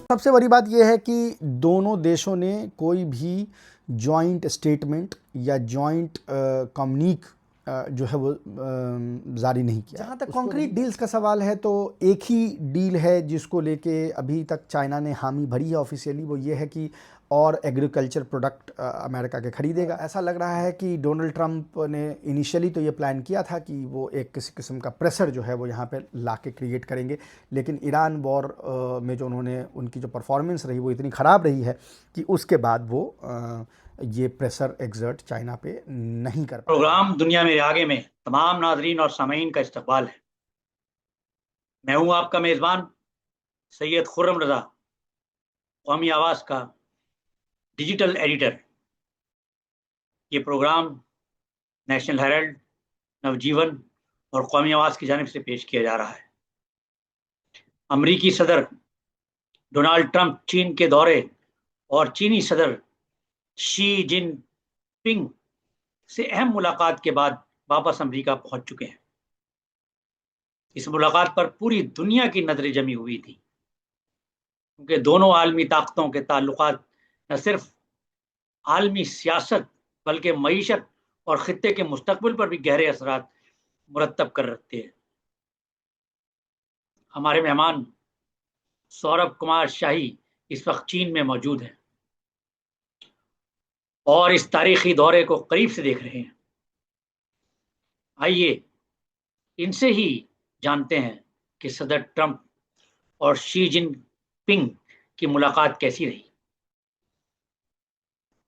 सबसे बड़ी बात यह है कि दोनों देशों ने कोई भी जॉइंट स्टेटमेंट या जॉइंट कम्युनिक जो है वो जारी नहीं किया। जहाँ तक कॉन्क्रीट डील्स का सवाल है तो एक ही डील है जिसको लेके अभी तक चाइना ने हामी भरी है ऑफिशियली, वो ये है कि और एग्रीकल्चर प्रोडक्ट अमेरिका के खरीदेगा। ऐसा लग रहा है कि डोनाल्ड ट्रंप ने इनिशियली तो ये प्लान किया था कि वो एक किसी किस्म का प्रेशर जो है वो यहाँ पे ला के क्रिएट करेंगे, लेकिन ईरान वॉर में जो उन्होंने उनकी जो परफॉर्मेंस रही वो इतनी ख़राब रही है कि उसके बाद वो ये प्रेशर एग्जर्ट चाइना पे नहीं कर पाए। प्रोग्राम दुनिया मेरे आगे में तमाम नाजरीन और सामीन का इस्तकबाल है। मैं हूं आपका मेज़बान सैयद खुर्रम रज़ा, कौमी आवाज़ का डिजिटल एडिटर। ये प्रोग्राम नेशनल हेराल्ड, नवजीवन और कौमी आवाज़ की जानिब से पेश किया जा रहा है। अमरीकी सदर डोनाल्ड ट्रंप चीन के दौरे और चीनी सदर शी जिनपिंग से अहम मुलाकात के बाद वापस अमरीका पहुंच चुके हैं। इस मुलाकात पर पूरी दुनिया की नजरें जमी हुई थी, क्योंकि दोनों आलमी ताकतों के ताल्लुकात न सिर्फ आलमी सियासत बल्कि मईशत और खित्ते के मुस्तकबिल पर भी गहरे असरात मुरतब कर रखते हैं। हमारे मेहमान सौरभ कुमार शाही इस वक्त चीन में मौजूद हैं और इस तारीखी दौरे को करीब से देख रहे हैं। आइए इनसे ही जानते हैं कि सदर ट्रंप और शी जिनपिंग की मुलाकात कैसी रही,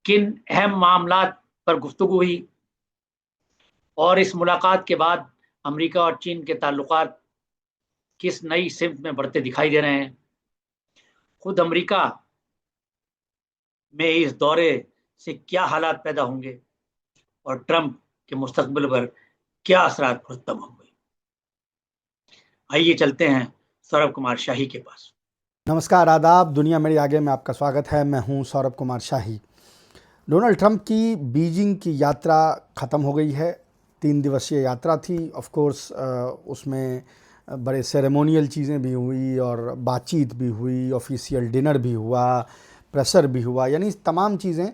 किन अहम मामलात पर गुफ्तगू हुई और इस मुलाकात के बाद अमेरिका और चीन के ताल्लुकात किस नई सिमत में बढ़ते दिखाई दे रहे हैं। खुद अमेरिका में इस दौरे से क्या हालात पैदा होंगे और ट्रंप के मुस्तकबिल पर क्या असरात मुरतब होंगे। आइए चलते हैं सौरभ कुमार शाही के पास। नमस्कार, आदाब, दुनिया मेरे आगे में आपका स्वागत है। मैं हूं सौरभ कुमार शाही। डोनाल्ड ट्रंप की बीजिंग की यात्रा ख़त्म हो गई है। 3 दिवसीय यात्रा थी। ऑफ कोर्स उसमें बड़े सेरेमोनियल चीज़ें भी हुई और बातचीत भी हुई, ऑफिशियल डिनर भी हुआ, प्रेशर भी हुआ, यानी तमाम चीज़ें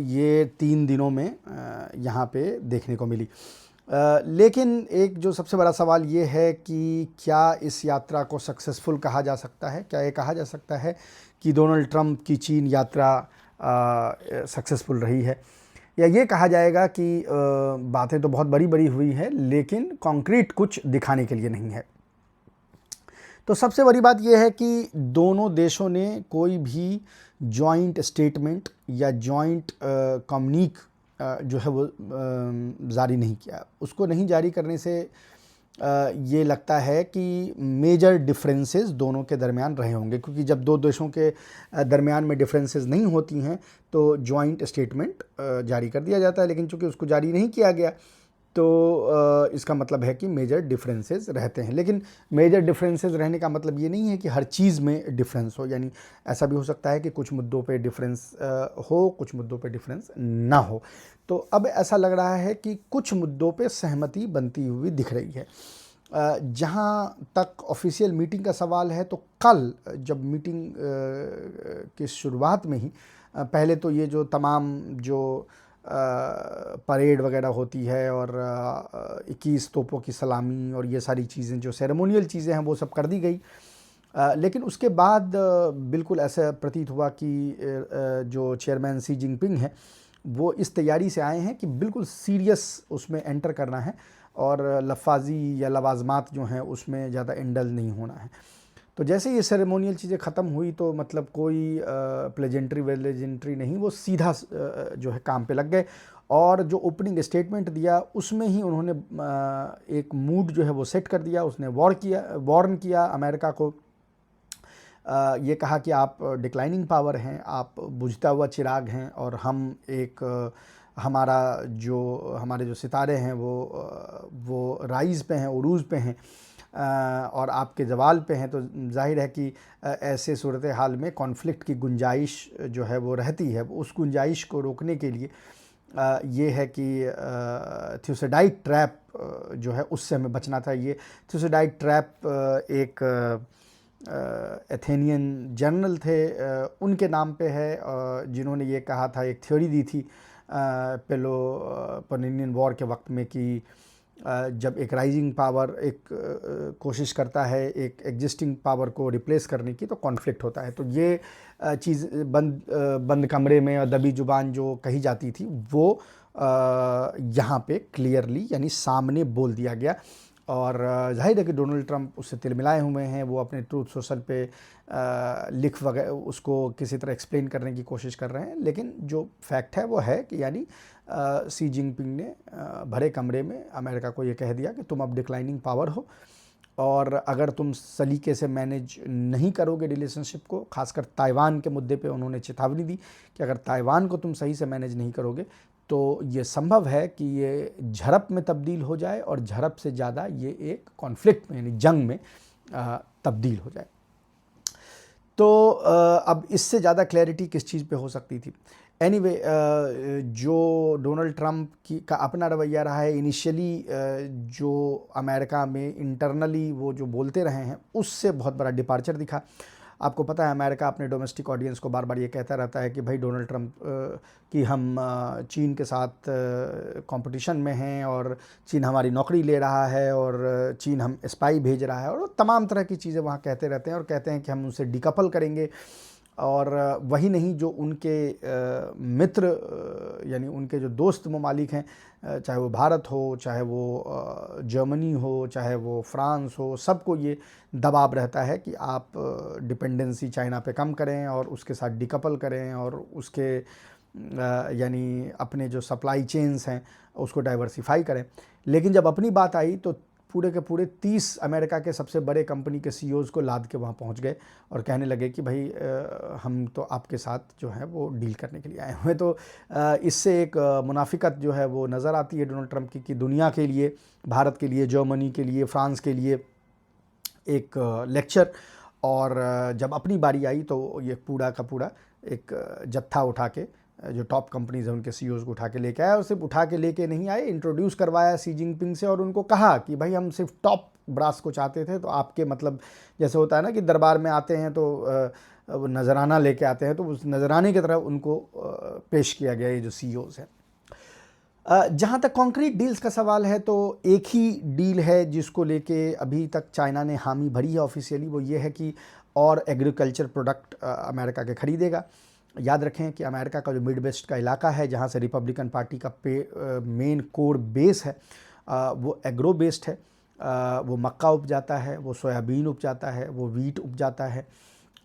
ये 3 दिनों में यहाँ पे देखने को मिली। लेकिन एक जो सबसे बड़ा सवाल ये है कि क्या इस यात्रा को सक्सेसफुल कहा जा सकता है? क्या ये कहा जा सकता है कि डोनाल्ड ट्रंप की चीन यात्रा सक्सेसफुल रही है, या ये कहा जाएगा कि बातें तो बहुत बड़ी बड़ी हुई है लेकिन कॉन्क्रीट कुछ दिखाने के लिए नहीं है? तो सबसे बड़ी बात यह है कि दोनों देशों ने कोई भी जॉइंट स्टेटमेंट या जॉइंट कम्युनिक जो है वो जारी नहीं किया। उसको नहीं जारी करने से ये लगता है कि मेजर डिफरेंसेस दोनों के दरमियान रहे होंगे, क्योंकि जब दो देशों के दरमियान में डिफरेंसेस नहीं होती हैं तो जॉइंट स्टेटमेंट जारी कर दिया जाता है। लेकिन चूंकि उसको जारी नहीं किया गया तो इसका मतलब है कि मेजर डिफरेंसेस रहते हैं। लेकिन मेजर डिफरेंसेस रहने का मतलब ये नहीं है कि हर चीज़ में डिफरेंस हो, यानी ऐसा भी हो सकता है कि कुछ मुद्दों पे डिफरेंस हो, कुछ मुद्दों पे डिफरेंस ना हो। तो अब ऐसा लग रहा है कि कुछ मुद्दों पे सहमति बनती हुई दिख रही है। जहाँ तक ऑफिशियल मीटिंग का सवाल है तो कल जब मीटिंग की शुरुआत में ही पहले तो ये जो तमाम जो परेड वगैरह होती है और 21 तोपों की सलामी और ये सारी चीज़ें जो सेरेमोनियल चीज़ें हैं वो सब कर दी गई। लेकिन उसके बाद बिल्कुल ऐसा प्रतीत हुआ कि जो चेयरमैन शी जिनपिंग हैं वो इस तैयारी से आए हैं कि बिल्कुल सीरियस उसमें एंटर करना है और लफाजी या लवाजमात जो हैं उसमें ज़्यादा इंडल्ज नहीं होना है। तो जैसे ये सेरेमोनियल चीज़ें ख़त्म हुई तो मतलब कोई प्लेजेंट्री वेलेजेंट्री नहीं, वो सीधा जो है काम पे लग गए और जो ओपनिंग स्टेटमेंट दिया उसमें ही उन्होंने एक मूड जो है वो सेट कर दिया। उसने वार्न किया अमेरिका को, ये कहा कि आप डिक्लाइनिंग पावर हैं, आप बुझता हुआ चिराग हैं और हम एक हमारे जो सितारे हैं वो राइज़ पे हैं, उरूज़ पे हैं और आपके जवाल पे हैं। तो जाहिर है कि ऐसे सूरत हाल में कॉन्फ्लिक्ट की गुंजाइश जो है वो रहती है। उस गुंजाइश को रोकने के लिए ये है कि थ्यूसिडाइड ट्रैप जो है उससे हमें बचना चाहिए। थ्यूसिडाइड ट्रैप एक एथेनियन जर्नल थे, उनके नाम पे है, जिन्होंने ये कहा था, एक थ्योरी दी थी पेलोपोनेशियन वॉर के वक्त में कि जब एक राइजिंग पावर एक कोशिश करता है एक एग्जिस्टिंग पावर को रिप्लेस करने की, तो कॉन्फ्लिक्ट होता है। तो ये चीज़ बंद कमरे में और दबी जुबान जो कही जाती थी वो यहाँ पे क्लियरली यानी सामने बोल दिया गया। और जाहिर है कि डोनाल्ड ट्रंप उससे तिलमिलाए हुए हैं, वो अपने ट्रूथ सोशल पे लिख वगैरह उसको किसी तरह एक्सप्लेन करने की कोशिश कर रहे हैं। लेकिन जो फैक्ट है वो है कि यानी सी जिनपिंग ने भरे कमरे में अमेरिका को ये कह दिया कि तुम अब डिक्लाइनिंग पावर हो, और अगर तुम सलीके से मैनेज नहीं करोगे रिलेशनशिप को, खासकर ताइवान के मुद्दे पे उन्होंने चेतावनी दी कि अगर ताइवान को तुम सही से मैनेज नहीं करोगे तो ये संभव है कि ये झड़प में तब्दील हो जाए, और झड़प से ज़्यादा ये एक कॉन्फ्लिक्ट में यानी जंग में तब्दील हो जाए। तो अब इससे ज़्यादा क्लैरिटी किस चीज़ पे हो सकती थी। एनीवे, जो डोनाल्ड ट्रंप का अपना रवैया रहा है, इनिशियली जो अमेरिका में इंटरनली वो जो बोलते रहे हैं उससे बहुत बड़ा डिपार्चर दिखा। आपको पता है अमेरिका अपने डोमेस्टिक ऑडियंस को बार बार ये कहता रहता है कि भाई डोनाल्ड ट्रंप कि हम चीन के साथ कंपटीशन में हैं, और चीन हमारी नौकरी ले रहा है, और चीन हम स्पाई भेज रहा है, और तमाम तरह की चीज़ें वहाँ कहते रहते हैं, और कहते हैं कि हम उनसे डिकपल करेंगे। और वही नहीं, जो उनके मित्र यानी उनके जो दोस्त ममालिक हैं, चाहे वो भारत हो, चाहे वो जर्मनी हो, चाहे वो फ्रांस हो, सबको ये दबाव रहता है कि आप डिपेंडेंसी चाइना पे कम करें और उसके साथ डिकपल करें, और उसके यानी अपने जो सप्लाई चेन्स हैं उसको डाइवर्सिफाई करें। लेकिन जब अपनी बात आई तो पूरे के पूरे 30 अमेरिका के सबसे बड़े कंपनी के सीईओज़ को लाद के वहाँ पहुँच गए और कहने लगे कि भाई हम तो आपके साथ जो है वो डील करने के लिए आए हुए हैं। तो इससे एक मुनाफिकत जो है वो नज़र आती है डोनाल्ड ट्रंप की कि दुनिया के लिए, भारत के लिए, जर्मनी के लिए, फ्रांस के लिए एक लेक्चर, और जब अपनी बारी आई तो ये पूरा का पूरा एक जत्था उठा के जो टॉप कंपनीज हैं उनके सीईओज़ को उठा के लेके आया। और सिर्फ उठा के लेके नहीं आए, इंट्रोड्यूस करवाया सी जिनपिंग से, और उनको कहा कि भाई हम सिर्फ टॉप ब्रास को चाहते थे, तो आपके मतलब जैसे होता है ना कि दरबार में आते हैं तो नजराना लेके आते हैं, तो उस नजराने की तरह उनको पेश किया गया ये जो सीईओज़ हैं। जहाँ तक कॉन्क्रीट डील्स का सवाल है तो एक ही डील है जिसको लेके अभी तक चाइना ने हामी भरी है ऑफिशियली, वो ये है कि और एग्रीकल्चर प्रोडक्ट अमेरिका के खरीदेगा। याद रखें कि अमेरिका का जो मिड वेस्ट का इलाका है, जहाँ से रिपब्लिकन पार्टी का मेन कोर बेस है, वो एग्रो बेस्ड है। वो मक्का उपजाता है, वो सोयाबीन उपजाता है, वो वीट उपजाता है,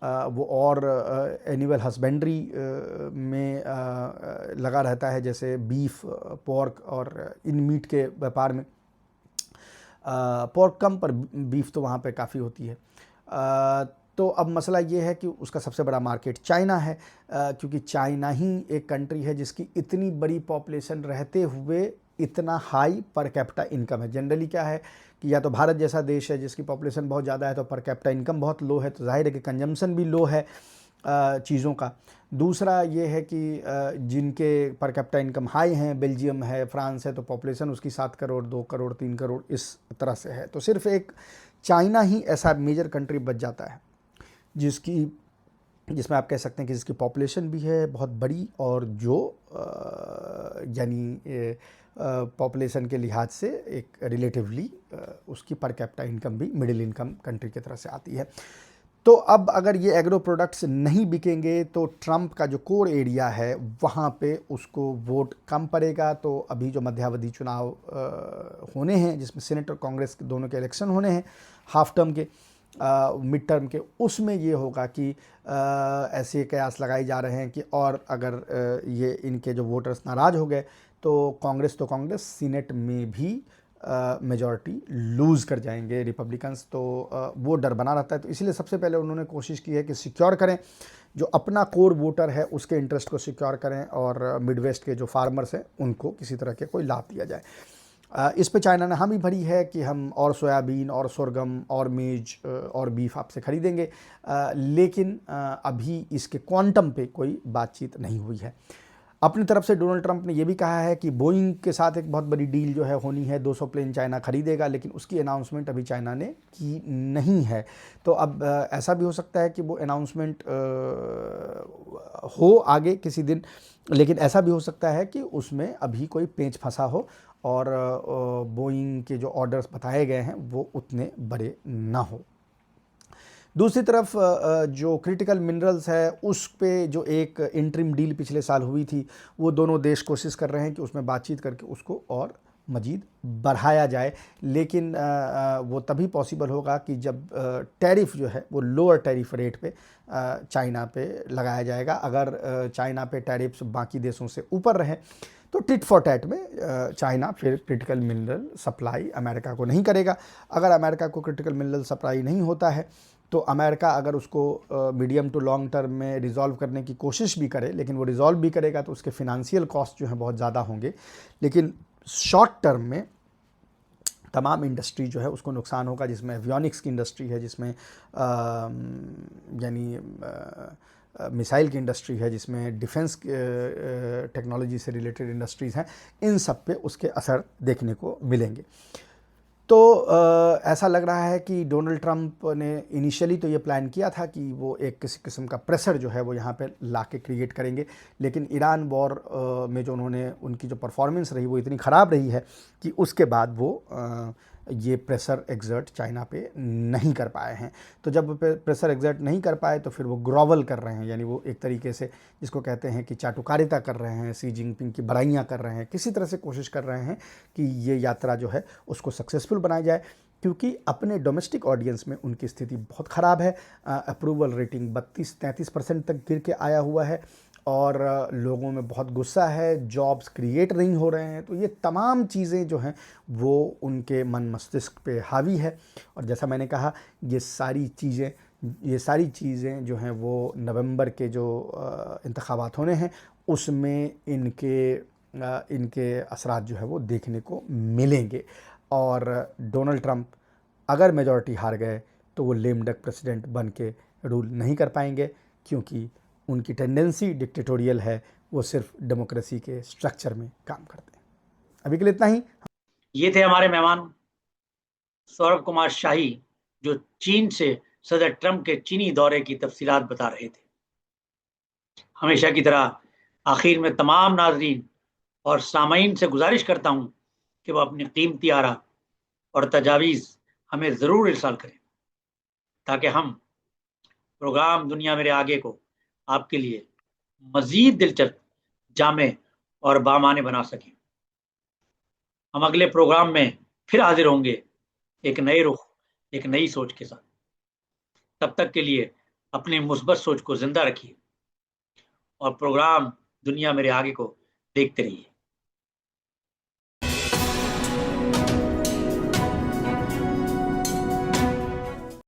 वो और एनिमल हस्बेंड्री में लगा रहता है, जैसे बीफ, पोर्क, और इन मीट के व्यापार में पोर्क कम पर बीफ तो वहाँ पे काफ़ी होती है। तो अब मसला ये है कि उसका सबसे बड़ा मार्केट चाइना है, क्योंकि चाइना ही एक कंट्री है जिसकी इतनी बड़ी पॉपुलेशन रहते हुए इतना हाई पर कैपिटा इनकम है। जनरली क्या है कि या तो भारत जैसा देश है जिसकी पॉपुलेशन बहुत ज़्यादा है तो पर कैपिटा इनकम बहुत लो है, तो जाहिर है कि कंजम्पशन भी लो है चीज़ों का। दूसरा ये है कि जिनके पर कैपिटा इनकम हाई हैं, बेल्जियम है, फ्रांस है, तो पॉपुलेशन उसकी 7 करोड़, 2 करोड़, 3 करोड़ इस तरह से है। तो सिर्फ एक चाइना ही ऐसा मेजर कंट्री बच जाता है जिसमें आप कह सकते हैं कि जिसकी पॉपुलेशन भी है बहुत बड़ी, और जो यानी पॉपुलेशन के लिहाज से एक रिलेटिवली उसकी पर कैपिटा इनकम भी मिडिल इनकम कंट्री की तरह से आती है। तो अब अगर ये एग्रो प्रोडक्ट्स नहीं बिकेंगे तो ट्रंप का जो कोर एरिया है वहाँ पे उसको वोट कम पड़ेगा। तो अभी जो मध्यावधि चुनाव होने हैं, जिसमें सेनेट और कांग्रेस के दोनों के इलेक्शन होने हैं, हाफ टर्म के, मिड टर्म के, उसमें ये होगा कि ऐसे कयास लगाए जा रहे हैं कि और अगर ये इनके जो वोटर्स नाराज़ हो गए तो कांग्रेस सीनेट में भी मेजॉरिटी लूज़ कर जाएंगे रिपब्लिकन्स। तो वो डर बना रहता है। तो इसलिए सबसे पहले उन्होंने कोशिश की है कि सिक्योर करें, जो अपना कोर वोटर है उसके इंटरेस्ट को सिक्योर करें, और मिडवेस्ट के जो फार्मर्स हैं उनको किसी तरह के कोई लाभ दिया जाए। इस पे चाइना ने हामी भरी है कि हम और सोयाबीन और सोरगम और मेज और बीफ आपसे खरीदेंगे, लेकिन अभी इसके क्वांटम पे कोई बातचीत नहीं हुई है। अपनी तरफ से डोनाल्ड ट्रंप ने यह भी कहा है कि बोइंग के साथ एक बहुत बड़ी डील जो है होनी है, 200 प्लेन चाइना खरीदेगा, लेकिन उसकी अनाउंसमेंट अभी चाइना ने की नहीं है। तो अब ऐसा भी हो सकता है कि वो अनाउंसमेंट हो आगे किसी दिन, लेकिन ऐसा भी हो सकता है कि उसमें अभी कोई पेंच फंसा हो और बोइंग के जो ऑर्डर्स बताए गए हैं वो उतने बड़े ना हो। दूसरी तरफ जो क्रिटिकल मिनरल्स है उस पे जो एक इंटरिम डील पिछले साल हुई थी, वो दोनों देश कोशिश कर रहे हैं कि उसमें बातचीत करके उसको और मज़ीद बढ़ाया जाए, लेकिन वो तभी पॉसिबल होगा कि जब टैरिफ जो है वो लोअर टैरिफ रेट पे चाइना पे लगाया जाएगा। अगर चाइना पे टैरिफ्स बाकी देशों से ऊपर रहे तो टिट फॉर टैट में चाइना फिर क्रिटिकल मिनरल सप्लाई अमेरिका को नहीं करेगा। अगर अमेरिका को क्रिटिकल मिनरल सप्लाई नहीं होता है तो अमेरिका अगर उसको मीडियम टू लॉन्ग टर्म में रिज़ॉल्व करने की कोशिश भी करे, लेकिन वो रिज़ॉल्व भी करेगा तो उसके फिनंशियल कॉस्ट जो हैं बहुत ज़्यादा होंगे, लेकिन शॉर्ट टर्म में तमाम इंडस्ट्री जो है उसको नुकसान होगा, जिसमें एवियोनिक्स की इंडस्ट्री है, जिसमें यानी मिसाइल की इंडस्ट्री है, जिसमें डिफेंस टेक्नोलॉजी से रिलेटेड इंडस्ट्रीज़ हैं, इन सब पे उसके असर देखने को मिलेंगे। तो ऐसा लग रहा है कि डोनाल्ड ट्रंप ने इनिशियली तो ये प्लान किया था कि वो एक किसी किस्म का प्रेशर जो है वो यहाँ पे ला के क्रिएट करेंगे, लेकिन ईरान वॉर में जो उनकी जो परफॉर्मेंस रही वो इतनी ख़राब रही है कि उसके बाद वो ये प्रेशर एग्जर्ट चाइना पे नहीं कर पाए हैं। तो जब प्रेशर एग्जर्ट नहीं कर पाए तो फिर वो ग्रोवल कर रहे हैं, यानी वो एक तरीके से जिसको कहते हैं कि चाटुकारिता कर रहे हैं, शी जिनपिंग की बड़ाइयाँ कर रहे हैं, किसी तरह से कोशिश कर रहे हैं कि ये यात्रा जो है उसको सक्सेसफुल बनाई जाए, क्योंकि अपने डोमेस्टिक ऑडियंस में उनकी स्थिति बहुत ख़राब है। अप्रूवल रेटिंग 32-33% तक गिर के आया हुआ है और लोगों में बहुत गुस्सा है, जॉब्स क्रिएट नहीं हो रहे हैं। तो ये तमाम चीज़ें जो हैं वो उनके मन मस्तिष्क पे हावी है, और जैसा मैंने कहा ये सारी चीज़ें जो हैं वो नवंबर के जो इंतखाबात होने हैं उसमें इनके असरात जो है वो देखने को मिलेंगे। और डोनाल्ड ट्रंप अगर मेजॉरिटी हार गए तो वो लेम डक प्रेसिडेंट बन के रूल नहीं कर पाएंगे, क्योंकि उनकी टेंडेंसी डिक्टेटोरियल है, वो सिर्फ डेमोक्रेसी के स्ट्रक्चर में काम करते हैं। अभी के लिए इतना ही। ये थे हमारे मेहमान सौरभ कुमार शाही, जो चीन से सदर ट्रंप के चीनी दौरे की तफसीलात बता रहे थे। हमेशा की तरह आखिर में तमाम नाजरीन और सामाईन से गुजारिश करता हूं कि वह अपनी कीमती आरा और तजावीज़ हमें ज़रूर इरसाल करें, ताकि हम प्रोग्राम दुनिया मेरे आगे को आपके लिए मज़ीद दिलचस्प, जामे और बामाने बना सकें। हम अगले प्रोग्राम में फिर हाजिर होंगे एक नए रुख, एक नई सोच के साथ। तब तक के लिए अपनी मुस्बत सोच को जिंदा रखिए और प्रोग्राम दुनिया मेरे आगे को देखते रहिए।